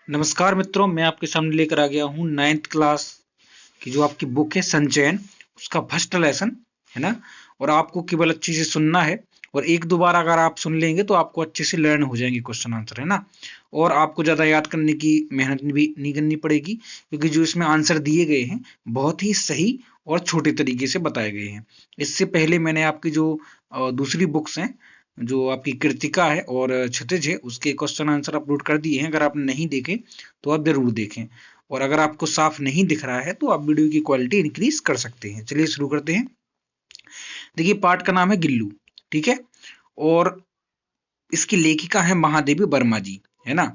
नमस्कार मित्रों, मैं आपके सामने लेकर आ गया हूँ 9th क्लास की जो आपकी बुक है संचयन, उसका फर्स्ट लेसन है ना। और आपको केवल अच्छे से सुनना है और एक दो बार अगर आप सुन लेंगे तो आपको अच्छे से लर्न हो जाएंगे क्वेश्चन आंसर, है ना। और आपको ज़्यादा याद करने की मेहनत भी नहीं करनी पड़ेगी, क्योंकि जो इसमें आंसर दिए गए हैं बहुत ही सही और छोटे तरीके से बताए गए हैं। इससे पहले मैंने आपकी जो दूसरी बुक्स हैं, जो आपकी कृतिका है और क्षितिज है, उसके क्वेश्चन आंसर अपलोड कर दिए हैं। अगर आपने नहीं देखे तो आप जरूर देखें। और अगर आपको साफ नहीं दिख रहा है तो आप वीडियो की क्वालिटी इंक्रीज कर सकते हैं। चलिए शुरू करते हैं। देखिए, पाठ का नाम है गिल्लू, ठीक है। और इसकी लेखिका है महादेवी वर्मा जी, है ना।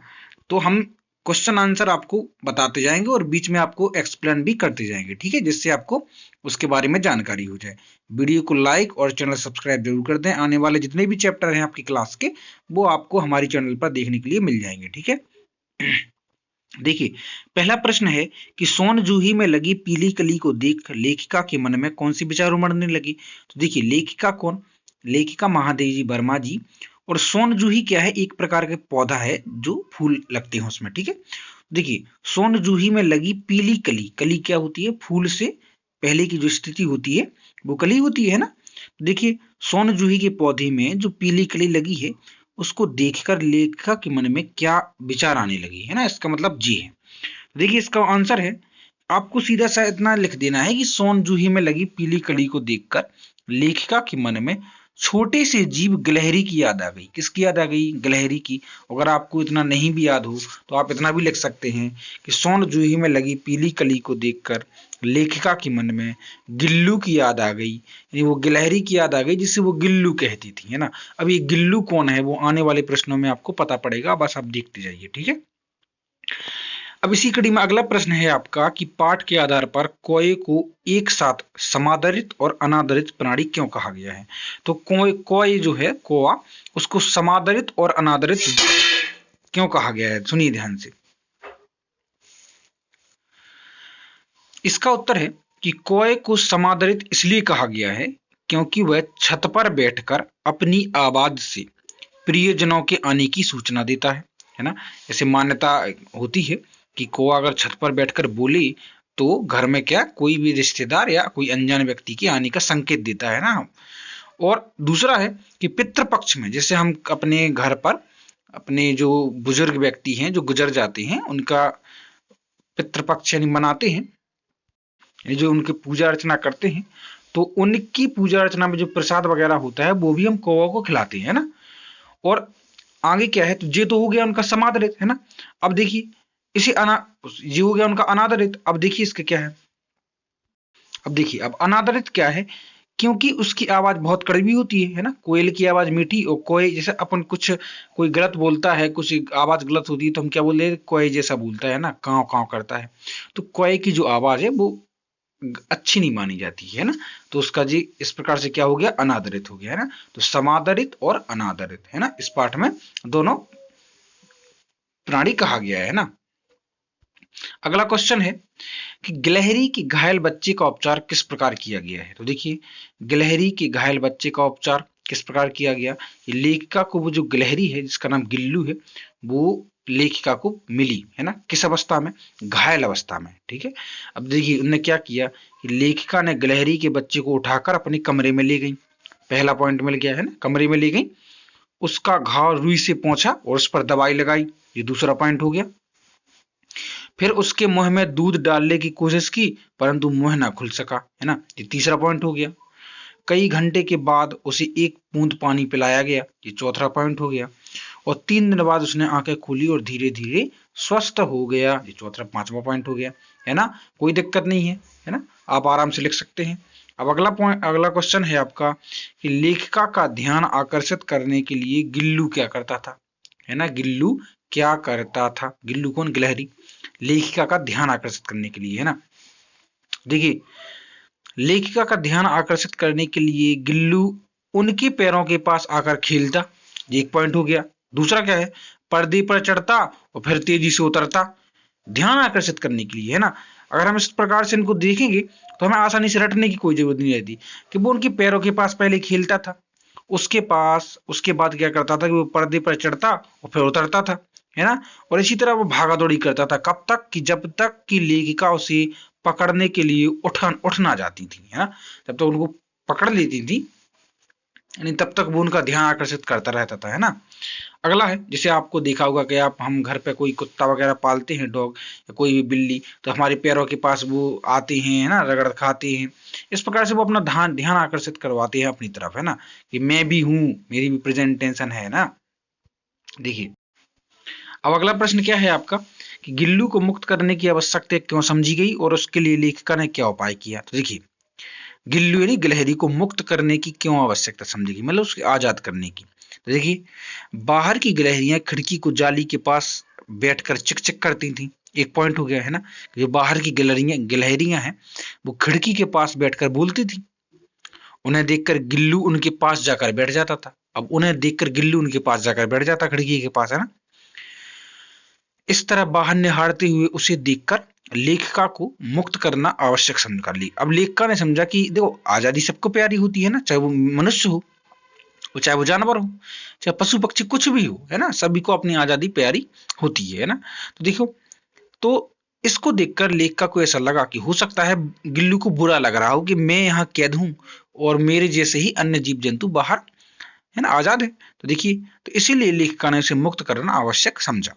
तो हम क्वेश्चन आंसर आपको बताते जाएंगे और बीच में आपको एक्सप्लेन भी करते जाएंगे, ठीक है, जिससे आपको उसके बारे में जानकारी हो जाए। वीडियो को लाइक और चैनल सब्सक्राइब जरूर कर दें। आने वाले जितने भी चैप्टर हैं आपकी क्लास के, वो आपको हमारी चैनल पर देखने के लिए मिल जाएंगे, ठीक है। देखिए, पहला प्रश्न है कि सोन जूही में लगी पीली कली को देख लेखिका के मन में कौन सी विचार उमड़ने लगी। तो देखिए, लेखिका कौन? लेखिका महादेवी वर्मा जी। और सोन जूही क्या है? एक प्रकार का पौधा है जो फूल लगते हैं उसमें, ठीक है। देखिए, सोन जूही में लगी पीली कली, कली क्या होती है? फूल से पहले की जो स्थिति होती है वो कली होती है ना। देखिए, सोन जूही के पौधे में जो पीली कली लगी है, उसको देखकर लेखिका के मन में क्या विचार आने लगी, है ना। इसका मतलब जी है। देखिए, इसका आंसर है, आपको सीधा सा इतना लिख देना है कि सोन जूही में लगी पीली कली को देखकर लेखिका के मन में छोटे से जीव गिलहरी की याद आ गई। किसकी याद आ गई? गिलहरी की। अगर आपको इतना नहीं भी याद हो तो आप इतना भी लिख सकते हैं कि सोन जूही में लगी पीली कली को देखकर लेखिका के मन में गिल्लू की याद आ गई, यानी वो गिलहरी की याद आ गई जिसे वो गिल्लू कहती थी, है ना। अब ये गिल्लू कौन है वो आने वाले प्रश्नों में आपको पता पड़ेगा, बस आप देखते जाइए, ठीक है। अब इसी कड़ी में अगला प्रश्न है आपका कि पाठ के आधार पर कोए को एक साथ समादरित और अनादरित प्राणी क्यों कहा गया है। तो कोए जो है कोआ, उसको समादरित और अनादरित क्यों कहा गया है? सुनिए ध्यान से। इसका उत्तर है कि कोए को समादरित इसलिए कहा गया है क्योंकि वह छत पर बैठकर अपनी आवाज से प्रियजनों के आने की सूचना देता है ना। ऐसे मान्यता होती है कि कौआ अगर छत पर बैठकर बोले तो घर में क्या कोई भी रिश्तेदार या कोई अनजान व्यक्ति के आने का संकेत देता है ना। और दूसरा है कि पितृपक्ष में, जैसे हम अपने घर पर अपने जो बुजुर्ग व्यक्ति हैं जो गुजर जाते हैं, उनका पितृपक्ष यानी मनाते हैं, ये जो उनकी पूजा अर्चना करते हैं, तो उनकी पूजा अर्चना में जो प्रसाद वगैरह होता है वो भी हम कौवा को खिलाते हैं ना। और आगे क्या है? तो ये तो हो गया उनका समादरित, है ना। अब देखिए, इसे ये हो गया उनका अनादरित। अब देखिए इसका क्या है। अब देखिए, अब अनादरित क्या है? क्योंकि उसकी आवाज बहुत कड़वी होती है ना। कोयल की आवाज मीठी, और कोय जैसे अपन कुछ कोई गलत बोलता है, कुछ आवाज गलत होती है तो हम क्या बोलते हैं? कोय जैसा बोलता है ना, काव काव करता है। तो कोय की जो आवाज है वो अच्छी नहीं मानी जाती है ना। तो उसका जी इस प्रकार से क्या हो गया? अनादरित हो गया, है ना। तो समादरित और अनादरित, है ना, इस पाठ में दोनों प्राणी कहा गया है ना। अगला क्वेश्चन है कि गिलहरी के घायल बच्चे का उपचार किस प्रकार किया गया है। तो देखिए, गिलहरी के घायल बच्चे का उपचार किस प्रकार किया गया। ये लेखिका को वो जो गिलहरी है जिसका नाम गिल्लू है, वो लेखिका को मिली, है ना। किस अवस्था में? घायल अवस्था में, ठीक है। अब देखिए उन्होंने क्या किया कि लेखिका ने गिलहरी के बच्चे को उठाकर अपने कमरे में ले गई। पहला पॉइंट मिल गया, है ना, कमरे में ले गई, उसका घाव रुई से पोंछा और उस पर दवाई लगाई। ये दूसरा पॉइंट हो गया। फिर उसके मुंह में दूध डालने की कोशिश की, परंतु मुंह ना खुल सका, है ना। ये तीसरा पॉइंट हो गया। कई घंटे के बाद उसे एक बूंद पानी पिलाया गया। ये चौथा पॉइंट हो गया। और 3 दिन बाद उसने आंखें खोली और धीरे धीरे स्वस्थ हो गया। ये चौथा पांचवा पॉइंट हो गया, है ना। कोई दिक्कत नहीं है ना, आप आराम से लिख सकते हैं। अब अगला पॉइंट, अगला क्वेश्चन है आपका कि लेखिका का ध्यान आकर्षित करने के लिए गिल्लू क्या करता था, है ना। गिल्लू क्या करता था? गिल्लू कौन? गिलहरी। लेखिका का ध्यान आकर्षित करने के लिए, है ना। देखिए, लेखिका का ध्यान आकर्षित करने के लिए गिल्लू उनके पैरों के पास आकर खेलता। ये एक पॉइंट हो गया। दूसरा क्या है? पर्दे पर चढ़ता और फिर तेजी से उतरता, ध्यान आकर्षित करने के लिए, है ना। अगर हम इस प्रकार से इनको देखेंगे तो हमें आसानी से रटने की कोई जरूरत नहीं रहती कि वो उनके पैरों के पास पहले खेलता था, उसके बाद क्या करता था कि वो पर्दे पर चढ़ता और फिर उतरता था। है ना। और इसी तरह वो भागा दौड़ी करता था, कब तक कि जब तक कि लेखिका उसे पकड़ने के लिए उठ ना जाती थी, है ना। जब तक उनको पकड़ लेती थी, यानी तब तक वो उनका ध्यान आकर्षित करता रहता था, है ना। अगला है, जैसे आपको देखा होगा कि आप हम घर पे कोई कुत्ता वगैरह पालते हैं, डॉग या कोई भी बिल्ली, तो हमारे पैरों के पास वो आते हैं, है ना, रगड़ खाते हैं। इस प्रकार से वो अपना ध्यान ध्यान आकर्षित करवाते हैं अपनी तरफ, है ना, कि मैं भी हूँ, मेरी भी प्रेजेंटेशन है ना। देखिए, अब अगला प्रश्न क्या है आपका कि गिल्लू को मुक्त करने की आवश्यकता क्यों समझी गई और उसके लिए लेखिका ने क्या उपाय किया। तो देखिए, गिल्लू यानी गिलहरी को मुक्त करने की क्यों आवश्यकता समझी गई, मतलब उसके आजाद करने की। तो देखिए, बाहर की गिलहरियां खिड़की को जाली के पास बैठकर चिक चिक करती थी। एक पॉइंट हो गया, है ना। जो बाहर की गिलहरियां हैं, वो खिड़की के पास बैठकर बोलती थी। उन्हें देखकर गिल्लू उनके पास जाकर बैठ जाता था। अब उन्हें देखकर गिल्लू उनके पास जाकर बैठ जाता खिड़की के पास, है ना। इस तरह बाहर निहारते हुए उसे देखकर लेखिका को मुक्त करना आवश्यक समझ कर ली। अब लेखिका ने समझा कि देखो, आजादी सबको प्यारी होती है ना, चाहे वो मनुष्य हो, वो चाहे वो जानवर हो, चाहे पशु पक्षी कुछ भी हो, है ना, सभी को अपनी आजादी प्यारी होती है ना। तो देखो, तो इसको देखकर लेखिका को ऐसा लगा कि हो सकता है गिल्लू को बुरा लग रहा हो कि मैं यहाँ कैद हूँ और मेरे जैसे ही अन्य जीव जंतु बाहर, है ना, आजाद है। तो देखिए, तो इसीलिए लेखिका ने उसे मुक्त करना आवश्यक समझा।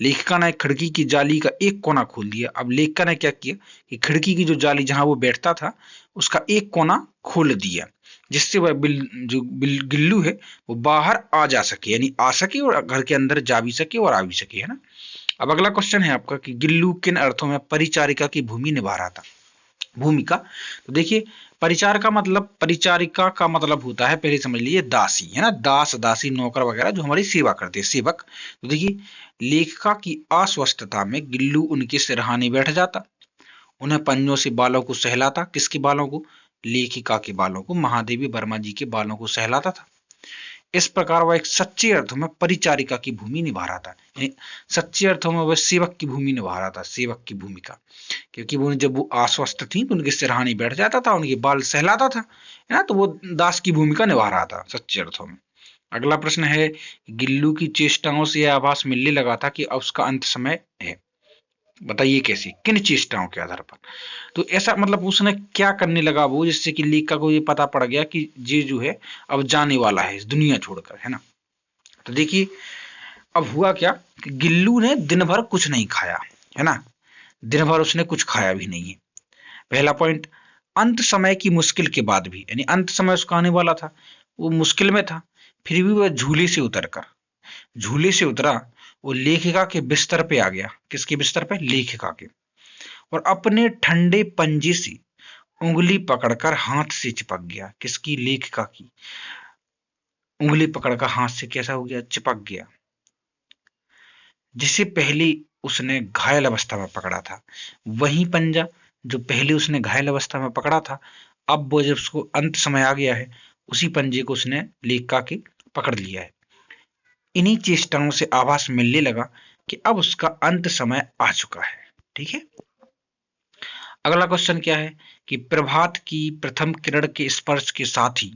लेखिका ने खिड़की की जाली का एक कोना खोल दिया। अब लेखिका ने क्या किया कि खिड़की की जो जाली जहां वो बैठता था, उसका एक कोना खोल दिया, जिससे वह गिल्लू है वो बाहर आ जा सके, यानी आ सके और घर के अंदर जा भी सके और आ भी सके, है ना। अब अगला क्वेश्चन है आपका कि गिल्लू किन अर्थों में परिचारिका की भूमि निभा रहा था। भूमिका, तो देखिए, परिचारिका का मतलब होता है, पहले समझ लीजिए, दासी, है ना, दास दासी नौकर वगैरह जो हमारी सेवा करते हैं, सेवक। तो देखिए, लेखिका की अस्वस्थता में गिल्लू उनके सिरहाने बैठ जाता, उन्हें पंजों से बालों को सहलाता। किसके बालों को? लेखिका के बालों को, महादेवी वर्मा जी के बालों को सहलाता था। इस प्रकार वह एक सच्चे अर्थों में परिचारिका की भूमि निभा रहा था, सच्चे अर्थों में वह सेवक की भूमि निभा रहा था, सेवक की भूमिका। क्योंकि वो जब वो अस्वस्थ थी तो उनके सिरहाने बैठ जाता था, उनके बाल सहलाता था, है ना, तो वो दास की भूमिका निभा रहा था सच्चे अर्थों में। अगला प्रश्न है, गिल्लू की चेष्टाओं से यह आभास मिलने लगा था कि अब उसका अंत समय है। बताइए कैसे, किन चेष्टाओं के आधार पर। तो ऐसा मतलब उसने क्या करने लगा वो, जिससे कि लेखिका को ये पता पड़ गया कि ये जो है अब जाने वाला है इस दुनिया छोड़कर, है ना। तो देखिए, अब हुआ क्या कि गिल्लू ने दिन भर कुछ नहीं खाया, है ना, दिन भर उसने कुछ खाया भी नहीं है। पहला पॉइंट, अंत समय की मुश्किल के बाद भी, यानी अंत समय उसका आने वाला था, वो मुश्किल में था, फिर भी वह झूले से उतरा, वो लेखिका के बिस्तर पे आ गया। किसके बिस्तर पे? लेखिका के। और अपने ठंडे पंजे से उंगली पकड़कर हाथ से चिपक गया। किसकी? लेखिका की। उंगली पकड़कर हाथ से कैसा हो गया? चिपक गया। जिसे पहले उसने घायल अवस्था में पकड़ा था, वही पंजा जो पहले उसने घायल अवस्था में पकड़ा था, अब वो जब उसको अंत समय आ गया है, उसी पंजे को उसने लेखिका के पकड़ लिया है। इन्हीं चेष्टाओं से आभास मिलने लगा कि अब उसका अंत समय आ चुका है। ठीक है। अगला क्वेश्चन क्या है कि प्रभात की प्रथम किरण के स्पर्श के साथ ही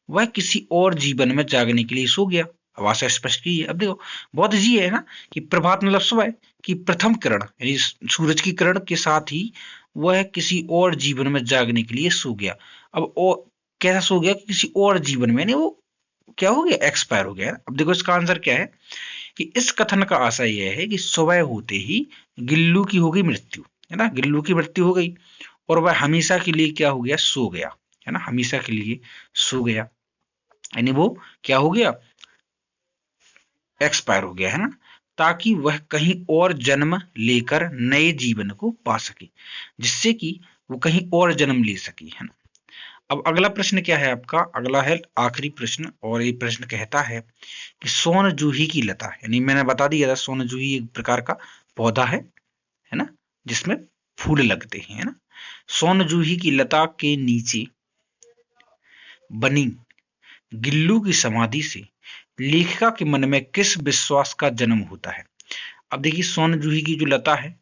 वह किसी और जीवन में जागने के लिए सो गया। आवाज स्पष्ट की है। अब देखो, बहुत इजी है ना, कि प्रभात मतलब सुबह की प्रथम किरण, यानी सूरज की किरण के साथ ही वह किसी और जीवन में जागने के लिए सो गया। अब और कैसा सो गया? किसी और जीवन में, नहीं, वो क्या हो गया? एक्सपायर हो गया। अब देखो, इसका आंसर क्या है कि इस कथन का आशय यह है कि सुबह होते ही गिल्लू की हो गई मृत्यु, है ना, गिल्लू की मृत्यु हो गई और वह हमेशा के लिए क्या हो गया? सो गया, है ना, हमेशा के लिए सो गया, यानी वो क्या हो गया? एक्सपायर हो गया, है ना, ताकि वह कहीं और जन्म लेकर नए जीवन को पा सके, जिससे कि वो कहीं और जन्म ले सके, है ना। अब अगला प्रश्न क्या है आपका? अगला है आखिरी प्रश्न, और ये प्रश्न कहता है कि सोन जूही की लता, यानी मैंने बता दिया था सोन जूही एक प्रकार का पौधा है ना, जिसमें फूल लगते हैं, है ना। सोन जूही की लता के नीचे बनी गिल्लू की समाधि से लेखिका के मन में किस विश्वास का जन्म होता है? अब देखिए, सोन जूही की जो लता है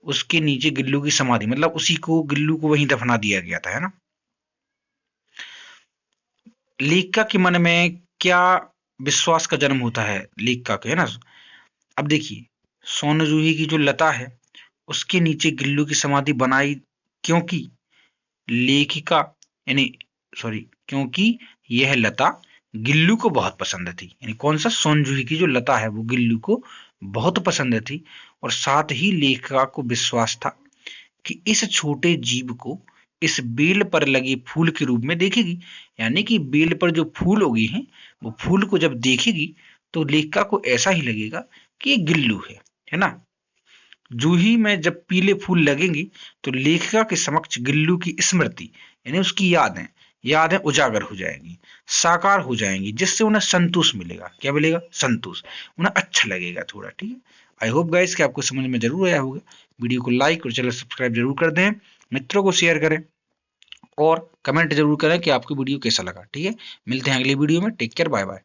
उसके नीचे गिल्लू की समाधि, मतलब उसी को, गिल्लू को वहीं दफना दिया गया था, है ना। लेखिका के मन में क्या विश्वास का जन्म होता है? लेखिका के, है ना, अब देखिए, सोन जूही की जो लता है उसके नीचे गिल्लू की समाधि बनाई, क्योंकि लेखिका यानी सॉरी क्योंकि यह लता गिल्लू को बहुत पसंद थी। यानी कौन सा, सोन जूही की जो लता है वो गिल्लू को बहुत पसंद थी। और साथ ही लेखिका को विश्वास था कि इस छोटे जीव को इस बेल पर लगे फूल के रूप में देखेगी। यानी कि बेल पर जो फूल उगे हैं वो फूल को जब देखेगी तो लेखिका को ऐसा ही लगेगा कि ये गिल्लू है ना। जूही में जब पीले फूल लगेंगी तो लेखिका के समक्ष गिल्लू की स्मृति यानी उसकी यादें उजागर हो जाएंगी, साकार हो जाएंगी, जिससे उन्हें संतोष मिलेगा। क्या मिलेगा? संतोष। उन्हें अच्छा लगेगा थोड़ा। ठीक है, आई होप गाइस कि आपको समझ में जरूर आया होगा। वीडियो को लाइक और चैनल सब्सक्राइब जरूर कर दें, मित्रों को शेयर करें और कमेंट जरूर करें कि आपको वीडियो कैसा लगा। ठीक है, मिलते हैं अगली वीडियो में। Take care, bye bye.